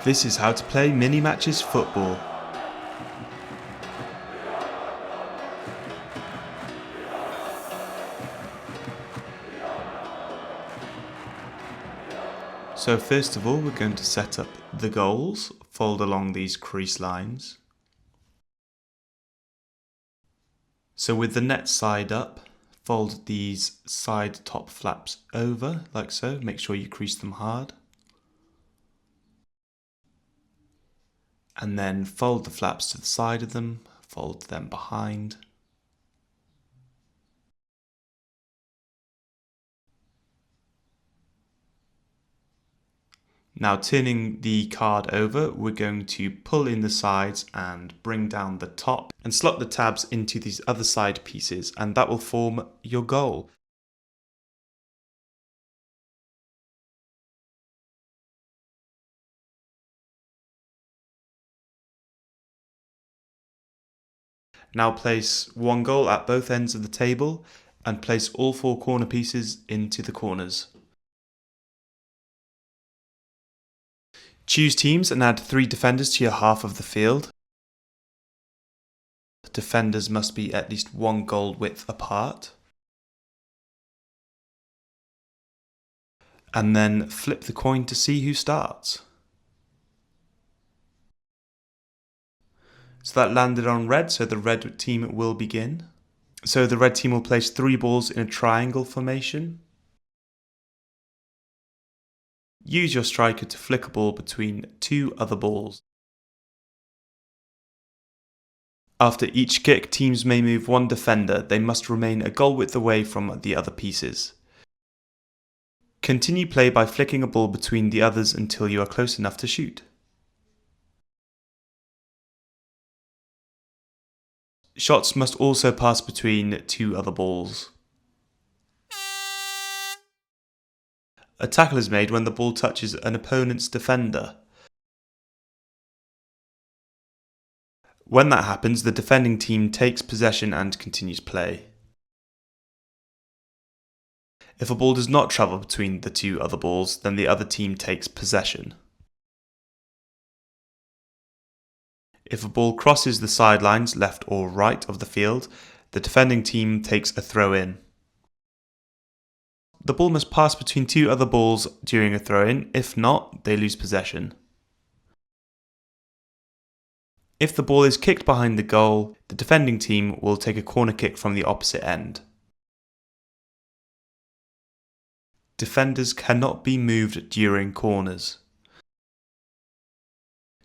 This is how to play mini-matches football. So first of all, we're going to set up the goals, fold along these crease lines. So with the net side up, fold these side top flaps over, like so. Make sure you crease them hard. And then fold the flaps to the side of them, fold them behind. Now turning the card over, we're going to pull in the sides and bring down the top and slot the tabs into these other side pieces, and that will form your goal. Now place one goal at both ends of the table and place all four corner pieces into the corners. Choose teams and add 3 defenders to your half of the field. Defenders must be at least 1 goal width apart. And then flip the coin to see who starts. So that landed on red, so the red team will begin. So the red team will place 3 balls in a triangle formation. Use your striker to flick a ball between 2 other balls. After each kick, teams may move 1 defender. They must remain a goal width away from the other pieces. Continue play by flicking a ball between the others until you are close enough to shoot. Shots must also pass between 2 other balls. A tackle is made when the ball touches an opponent's defender. When that happens, the defending team takes possession and continues play. If a ball does not travel between the 2 other balls, then the other team takes possession. If a ball crosses the sidelines, left or right of the field, the defending team takes a throw-in. The ball must pass between 2 other balls during a throw-in. If not, they lose possession. If the ball is kicked behind the goal, the defending team will take a corner kick from the opposite end. Defenders cannot be moved during corners.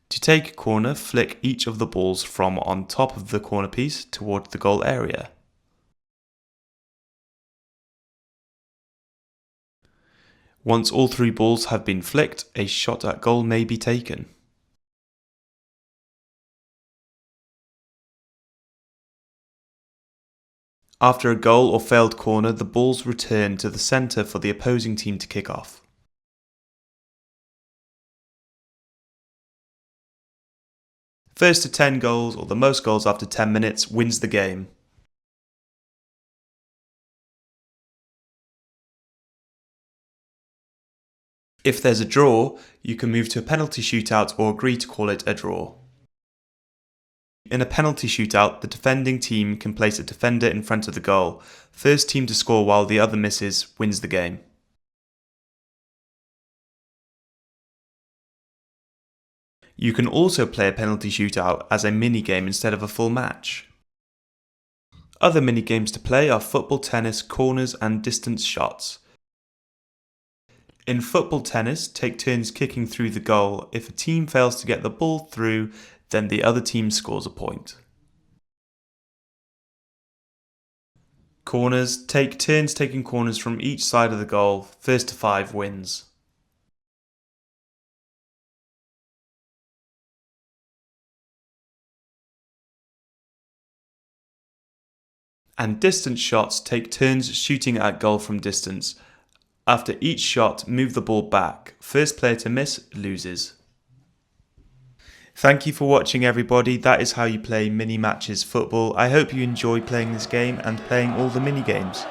To take a corner, flick each of the balls from on top of the corner piece toward the goal area. Once all 3 balls have been flicked, a shot at goal may be taken. After a goal or failed corner, the balls return to the centre for the opposing team to kick off. First to 10 goals, or the most goals after 10 minutes, wins the game. If there's a draw, you can move to a penalty shootout or agree to call it a draw. In a penalty shootout, the defending team can place a defender in front of the goal. First team to score while the other misses wins the game. You can also play a penalty shootout as a mini-game instead of a full match. Other mini-games to play are football, tennis, corners and distance shots. In football tennis, take turns kicking through the goal. If a team fails to get the ball through, then the other team scores a point. Corners, take turns taking corners from each side of the goal. First to 5 wins. And distance shots, take turns shooting at goal from distance. After each shot, move the ball back. First player to miss loses. Thank you for watching, everybody. That is how you play mini matches football. I hope you enjoy playing this game and playing all the mini games.